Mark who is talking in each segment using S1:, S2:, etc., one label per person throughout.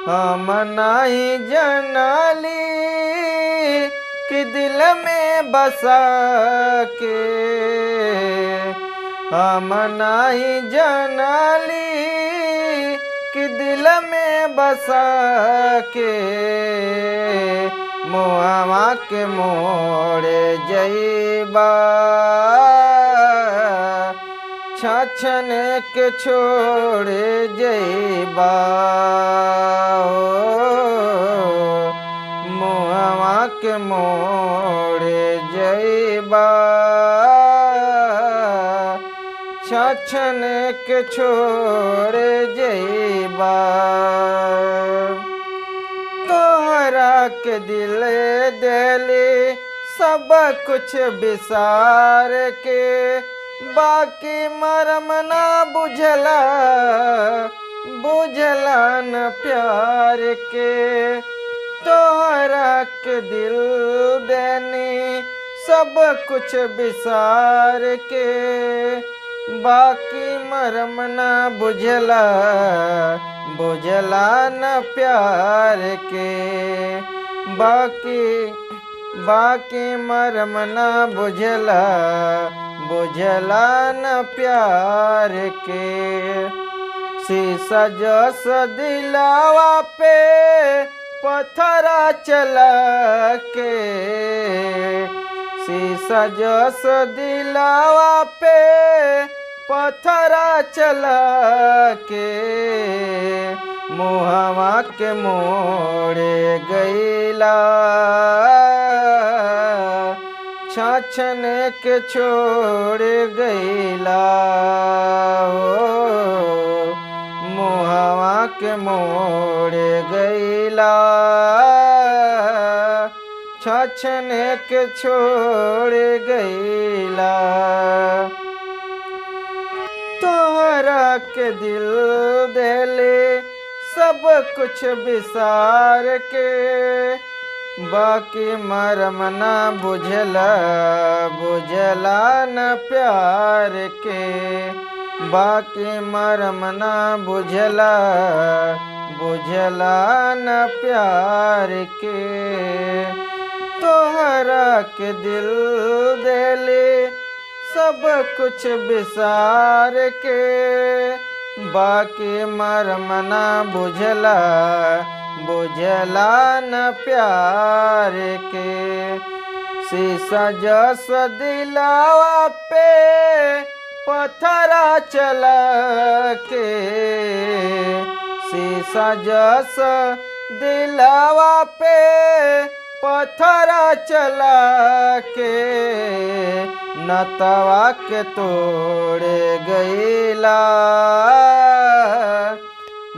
S1: हम नहीं जनली कि दिल में बसा के, हम नहीं जनली कि दिल में बसा के मुआवा के मोड़े जइबा, छछन के छोड़े जइबा, मुआवा के मोड़े जइबा, छछन के छोड़े जइबा। तोहरा के दिल देली सब कुछ बिसार के, बाकी मरम ना बुझला, बुझला न प्यार के। तोहरा के दिल देनी सब कुछ बिसार के, बाकी मरम ना बुझला, बुझला न प्यार के। बाकी मरम ना बुझला, बुझला न प्यार के। शीशा जस दिलावा पे पत्थरा चला के, शीशा जस दिलावा पे पत्थरा चला के मुहवा के मोड़े गईला, छछन के छोड़ गईला, मुहवा के मोड़े गईला, छछन के छोड़ गईला। तोहरा के दिल देले सब कुछ बिसार के, बाकी मरम ना बुझला, बुझला न प्यार के। बाकी मरम ना बुझला, बुझला न प्यार के। तोहरा के दिल देले सब कुछ बिसार के, बाकी मरम ना बुझला, बुझला न प्यार के। शीशा जस दिलावा पे पत्थरा चला के, शीशा जस दिलावा पे पत्थरा चला के नतवा के तोड़े गईला,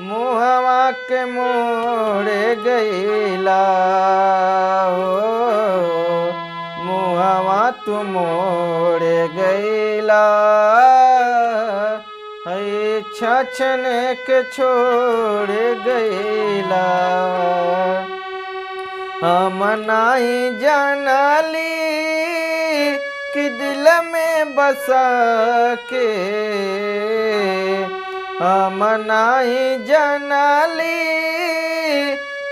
S1: मुहवा के मोड़े गईला, मुहवा तू मोड़े गईला, है छछन के छोड़ गईला। हम नहीं जानली कि दिल में बसा के, हम नहीं जानली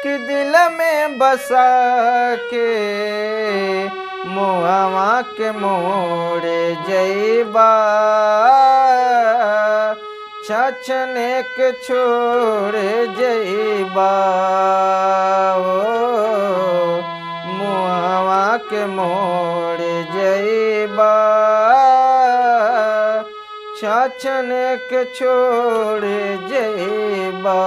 S1: कि दिल में बसा के मुहवा के मोड़े जइबा, छछन के छोड़ जइबा, मुहवा के मोड़ जइबा, छछन के छोड़ जइबा।